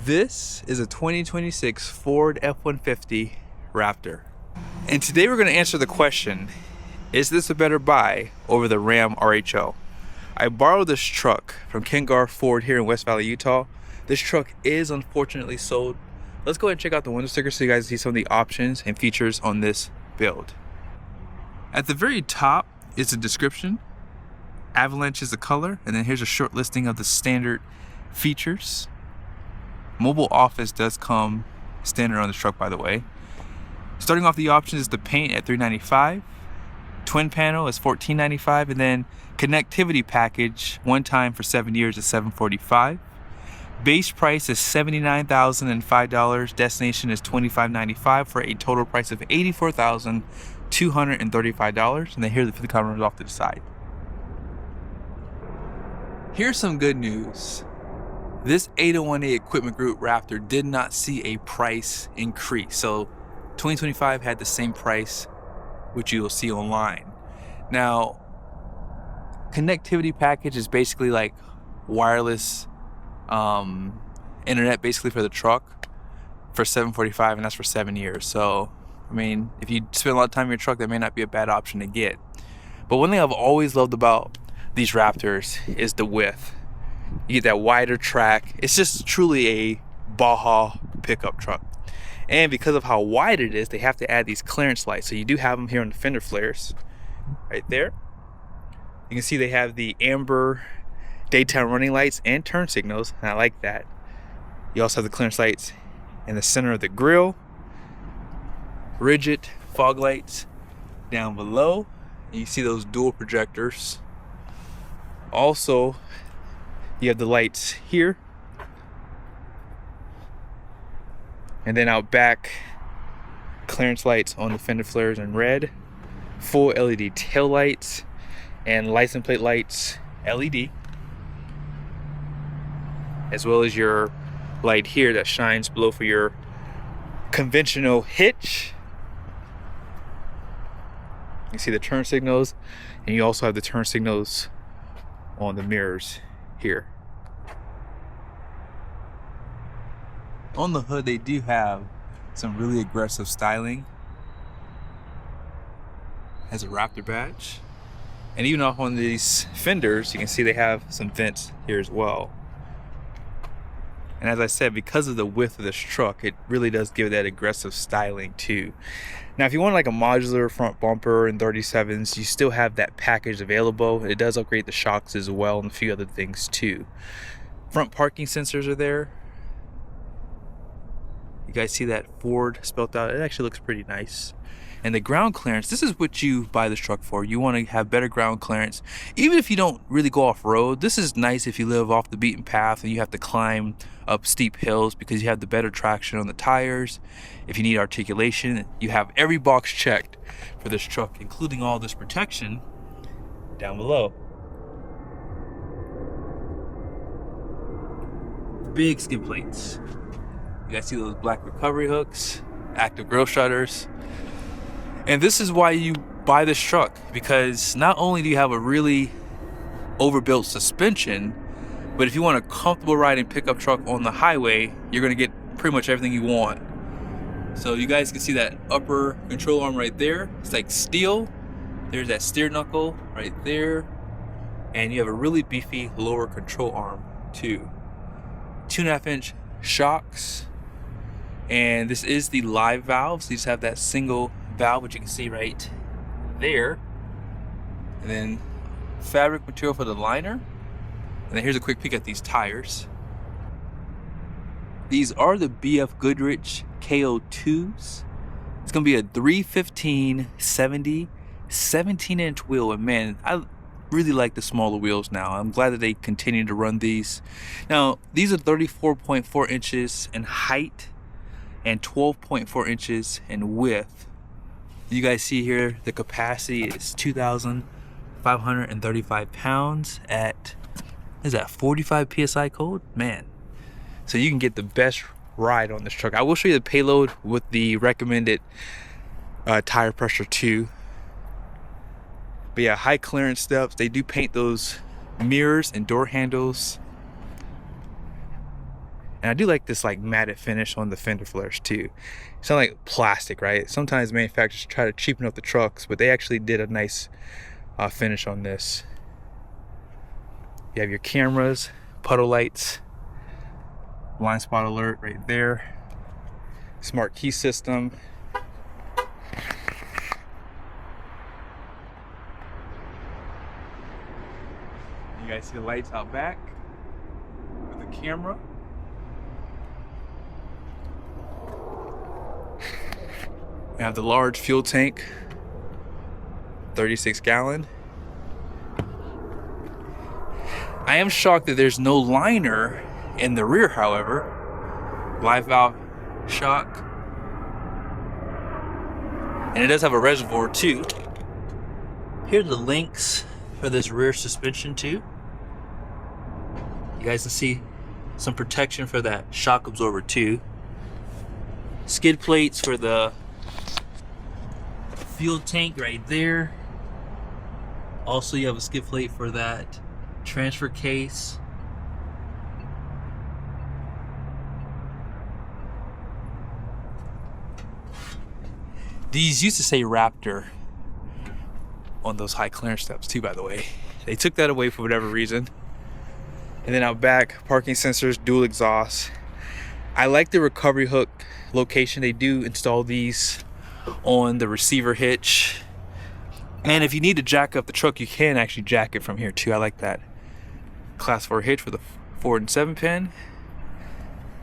This is a 2026 Ford F-150 Raptor. And today we're going to answer the question, is this a better buy over the Ram RHO? I borrowed this truck from Garff Ford here in West Valley, Utah. This truck is unfortunately sold. Let's go ahead and check out the window sticker so you guys see some of the options and features on this build. At the very top is a description. Avalanche is the color, and then here's a short listing of the standard features. Mobile office does come standard on this truck, by the way. Starting off the options is the paint at $395, twin panel is $1495, and then connectivity package one time for 7 years is $745. Base price is $79,005. Destination is $2595 for a total price of $84,235. And then here's the cameras off to the side. Here's some good news. This 8018 Equipment Group Raptor did not see a price increase. So 2025 had the same price, which you will see online. Now, connectivity package is basically like wireless internet basically for the truck for $745, and that's for 7 years. So, I mean, if you spend a lot of time in your truck, that may not be a bad option to get. But one thing I've always loved about these Raptors is the width. You get that wider track. It's just truly a Baja pickup truck. And because of how wide it is, they have to add these clearance lights. So you do have them here on the fender flares right there. You can see they have the amber daytime running lights and turn signals, and I like that. You also have the clearance lights in the center of the grille, rigid fog lights down below, and you see those dual projectors. Also, you have the lights here, and then out back, clearance lights on the fender flares in red, full LED tail lights, and license plate lights LED, as well as your light here that shines below for your conventional hitch. You see the turn signals, and you also have the turn signals on the mirrors here. On the hood, they do have some really aggressive styling. Has a Raptor badge, and even off on these fenders, you can see they have some vents here as well. And as I said, because of the width of this truck, it really does give that aggressive styling too. Now, if you want like a modular front bumper and 37s, you still have that package available. It does upgrade the shocks as well and a few other things too. Front parking sensors are there. You guys see that Ford spelled out? It actually looks pretty nice. And the ground clearance, this is what you buy this truck for. You want to have better ground clearance. Even if you don't really go off-road, this is nice if you live off the beaten path and you have to climb up steep hills, because you have the better traction on the tires. If you need articulation, you have every box checked for this truck, including all this protection down below. Big skid plates. You guys see those black recovery hooks, active grille shutters. And this is why you buy this truck, because not only do you have a really overbuilt suspension, but if you want a comfortable riding pickup truck on the highway, you're gonna get pretty much everything you want. So you guys can see that upper control arm right there. It's like steel. There's that steer knuckle right there. And you have a really beefy lower control arm too. 2.5-inch shocks. And this is the live valves. These have that single valve, which you can see right there. And then fabric material for the liner. And then here's a quick peek at these tires. These are the BF Goodrich KO2s. It's gonna be a 315/70 17-inch wheel, and man, I really like the smaller wheels now. I'm glad that they continue to run these. Now, these are 34.4 inches in height and 12.4 inches in width. You guys see here the capacity is 2,535 pounds at, is that 45 psi cold? Man, so you can get the best ride on this truck. I will show you the payload with the recommended tire pressure too. But yeah, high clearance steps. They do paint those mirrors and door handles. And And I do like this like matted finish on the fender flares too. It's not like plastic, right? Sometimes manufacturers try to cheapen up the trucks, but they actually did a nice finish on this. You have your cameras, puddle lights, blind spot alert right there, smart key system. You guys see the lights out back with the camera. We have the large fuel tank, 36 gallon. I am shocked that there's no liner in the rear, however. Live valve shock. And it does have a reservoir too. Here are the links for this rear suspension too. You guys can see some protection for that shock absorber too. Skid plates for the fuel tank right there. Also, you have a skid plate for that transfer case. These used to say Raptor on those high clearance steps too, by the way. They took that away for whatever reason. And then out back, parking sensors, dual exhaust. I like the recovery hook location. They do install these on the receiver hitch. And if you need to jack up the truck, you can actually jack it from here too. I like that. Class 4 hitch for the 4 and 7 pin.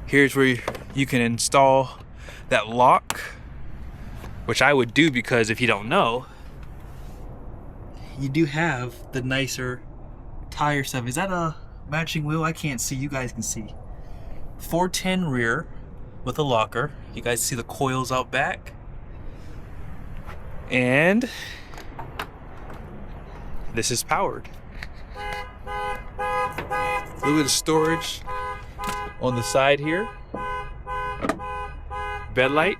Here's where you can install that lock, which I would do because if you don't know, you do have the nicer tire stuff. Is that a matching wheel? I can't see. You guys can see. 410 rear with a locker. You guys see the coils out back. And this is powered. A little bit of storage on the side here. Bed light.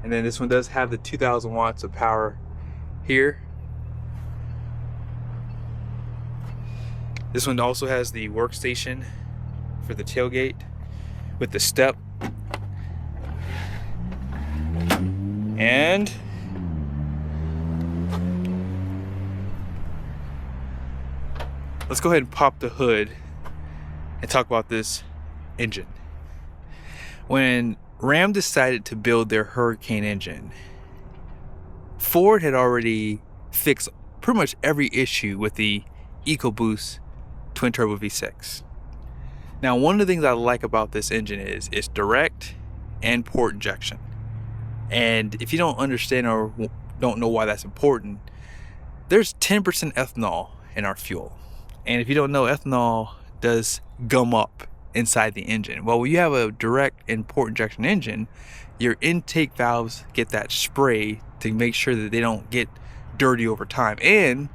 And then this one does have the 2000 watts of power here. This one also has the workstation for the tailgate with the step. And let's go ahead and pop the hood and talk about this engine. When Ram decided to build their Hurricane engine, Ford had already fixed pretty much every issue with the EcoBoost twin turbo V6. Now, one of the things I like about this engine is it's direct and port injection. And if you don't understand or don't know why that's important, there's 10% ethanol in our fuel. And if you don't know, ethanol does gum up inside the engine. Well, when you have a direct and port injection engine, your intake valves get that spray to make sure that they don't get dirty over time. And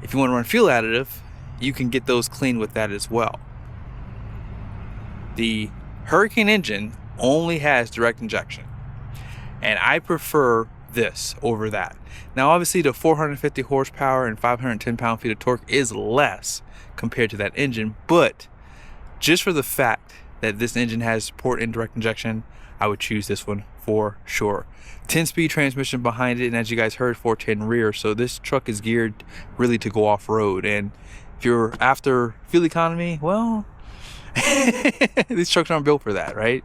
if you want to run fuel additive, you can get those clean with that as well. The Hurricane engine only has direct injection, and I prefer this over that. Now, obviously, the 450 horsepower and 510 pound-feet of torque is less compared to that engine, but just for the fact that this engine has port and direct injection, I would choose this one for sure. 10-speed transmission behind it, and as you guys heard, 410 rear, so this truck is geared really to go off-road. And if you're after fuel economy, well, these trucks aren't built for that, right?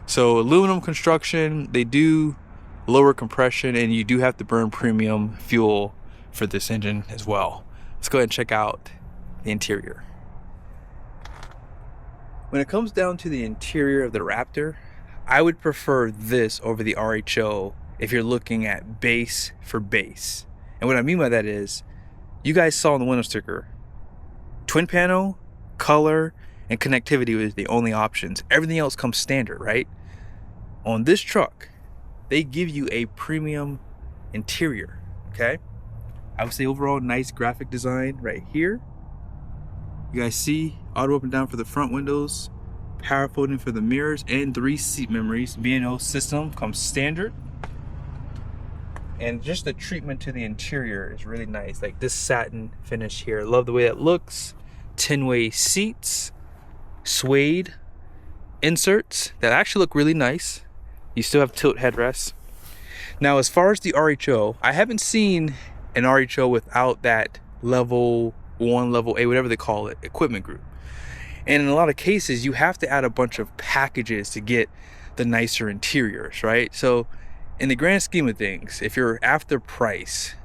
So aluminum construction, they do lower compression, and you do have to burn premium fuel for this engine as well. Let's go ahead and check out the interior. When it comes down to the interior of the Raptor, I would prefer this over the RHO if you're looking at base for base. And what I mean by that is, you guys saw in the window sticker, twin panel, color, and connectivity was the only options. Everything else comes standard, right? On this truck, they give you a premium interior, okay? I would say overall nice graphic design right here. You guys see auto up and down for the front windows, power folding for the mirrors, and 3 seat memories. B&O system comes standard. And just the treatment to the interior is really nice. Like this satin finish here. Love the way that looks. 10-way seats, suede inserts that actually look really nice. You still have tilt headrests. Now, as far as the RHO, I haven't seen an RHO without that level 1, level A, whatever they call it, equipment group. And in a lot of cases, you have to add a bunch of packages to get the nicer interiors, right? So in the grand scheme of things, if you're after price,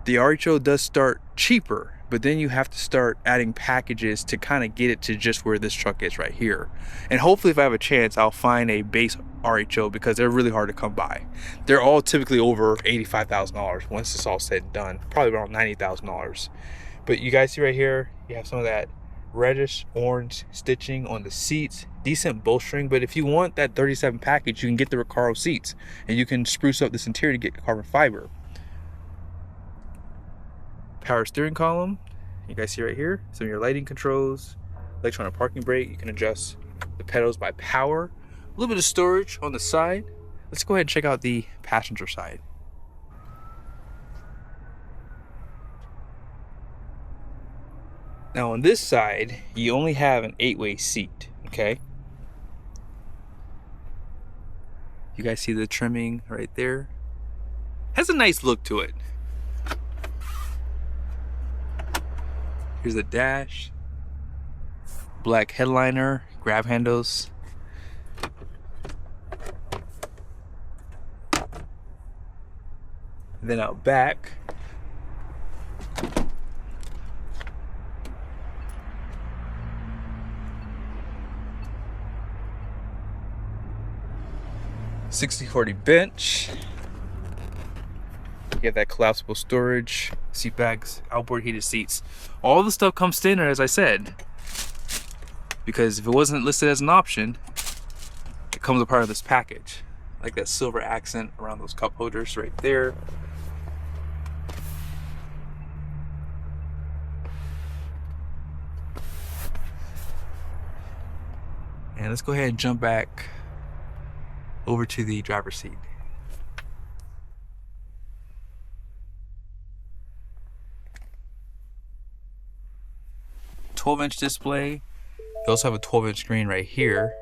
the RHO does start cheaper, but then you have to start adding packages to kind of get it to just where this truck is right here. And hopefully if I have a chance, I'll find a base RHO, because they're really hard to come by. They're all typically over $85,000 once it's all said and done, probably around $90,000. But you guys see right here, you have some of that reddish orange stitching on the seats, decent bolstering. But if you want that 37 package, you can get the Recaro seats and you can spruce up this interior to get carbon fiber. Power steering column, you guys see right here, some of your lighting controls, electronic parking brake. You can adjust the pedals by power, a little bit of storage on the side. Let's go ahead and check out the passenger side. Now on this side, you only have an 8-way seat, okay? You guys see the trimming right there? Has a nice look to it. Here's the dash, black headliner, grab handles. And then out back, (60/40) bench. You have that collapsible storage, seat bags, outboard heated seats. All the stuff comes standard, as I said, because if it wasn't listed as an option, it comes a part of this package. Like that silver accent around those cup holders right there. And let's go ahead and jump back over to the driver's seat. (12-inch) display. You also have a 12-inch screen right here.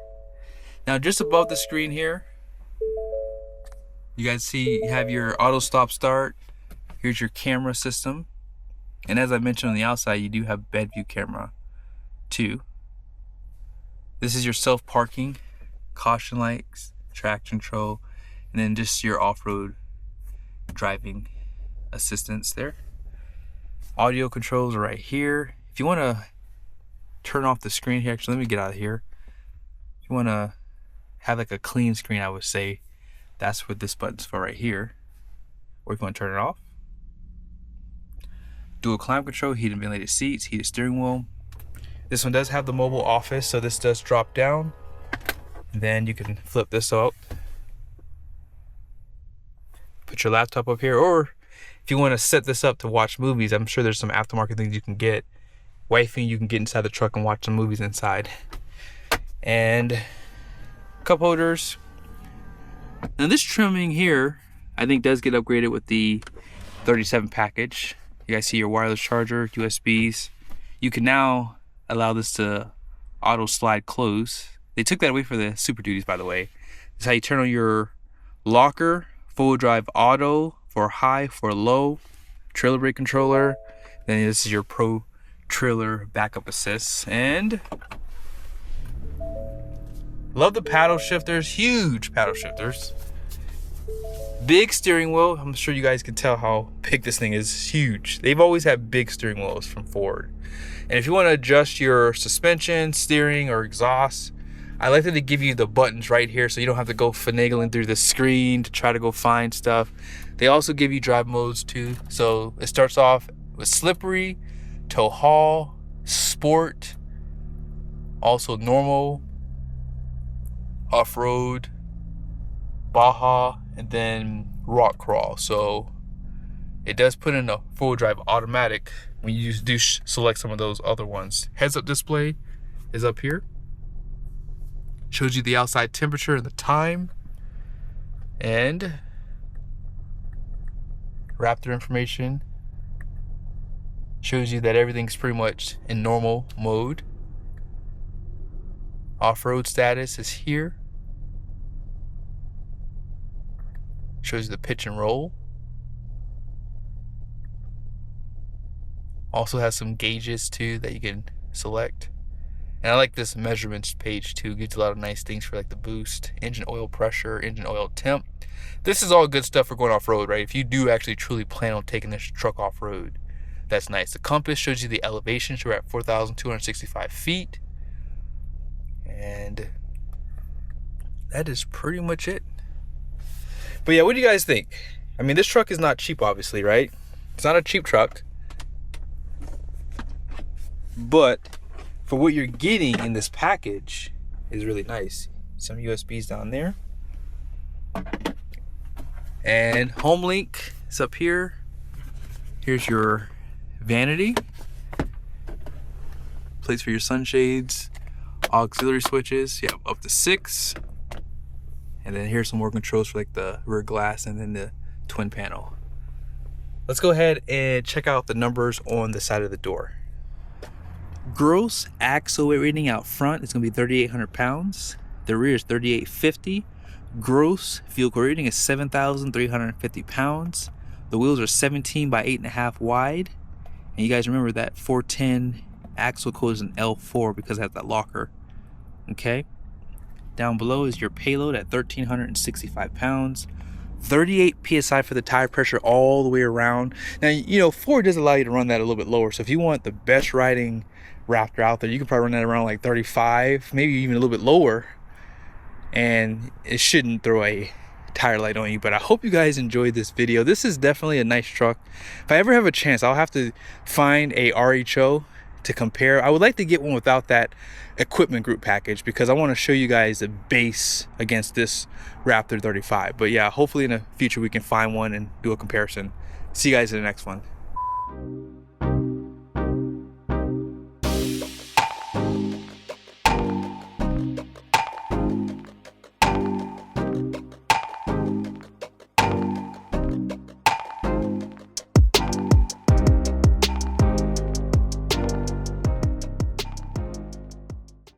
Now just above the screen here, you guys see you have your auto stop start. Here's your camera system. And as I mentioned on the outside, you do have bed view camera too. This is your self parking, caution lights, traction control, and then just your off-road driving assistance there. Audio controls are right here. If you want to turn off the screen here, actually let me get out of here. If you want to have like a clean screen, I would say that's what this button's for right here. Or if you want to turn it off. Dual climate control, heated and ventilated seats, heated steering wheel. This one does have the mobile office, so this does drop down. Then you can flip this up, put your laptop up here, or if you want to set this up to watch movies, I'm sure there's some aftermarket things you can get. Wifey, you can get inside the truck and watch some movies inside. And cup holders. Now this trimming here, I think does get upgraded with the 37 package. You guys see your wireless charger, USBs. You can now allow this to auto slide close. They took that away for the Super Duties, by the way. This is how you turn on your locker, full drive auto for high, for low, trailer brake controller. Then this is your Pro Trailer backup assist. And love the paddle shifters, huge paddle shifters. Big steering wheel. I'm sure you guys can tell how big this thing is. Huge. They've always had big steering wheels from Ford. And if you want to adjust your suspension, steering, or exhaust, I like that they give you the buttons right here so you don't have to go finagling through the screen to try to go find stuff. They also give you drive modes too. So it starts off with slippery, tow haul, sport, also normal, off-road, Baja, and then rock crawl. So it does put in a full drive automatic when you do select some of those other ones. Heads up display is up here. Shows you the outside temperature and the time. And Raptor information. Shows you that everything's pretty much in normal mode. Off-road status is here. Shows you the pitch and roll. Also has some gauges too that you can select. And I like this measurements page too. It gives you a lot of nice things for like the boost, engine oil pressure, engine oil temp. This is all good stuff for going off-road, right? If you do actually truly plan on taking this truck off-road, that's nice. The compass shows you the elevation, so we're at 4,265 feet. And that is pretty much it. But yeah, what do you guys think? I mean, this truck is not cheap, obviously, right? It's not a cheap truck. But for what you're getting in this package is really nice. Some USBs down there. And home link is up here. Here's your vanity. Place for your sunshades. Auxiliary switches. Yeah, up to 6. And then here's some more controls for like the rear glass and then the twin panel. Let's go ahead and check out the numbers on the side of the door. Gross axle weight rating out front is going to be 3,800 pounds. The rear is 3,850. Gross vehicle rating is 7,350 pounds. The wheels are 17 by 8.5 wide. And you guys remember that 410 axle code is an L4 because it has that locker. Okay. Down below is your payload at 1,365 pounds. 38 psi for the tire pressure all the way around. Now, you know, Ford does allow you to run that a little bit lower. So if you want the best riding Raptor out there, you can probably run that around like 35, maybe even a little bit lower, and it shouldn't throw a tire light on you. But I hope you guys enjoyed this video. This is definitely a nice truck. If I ever have a chance, I'll have to find a RHO to compare. I would like to get one without that equipment group package because I want to show you guys the base against this Raptor 35. But yeah, hopefully in the future we can find one and do a comparison. See you guys in the next one.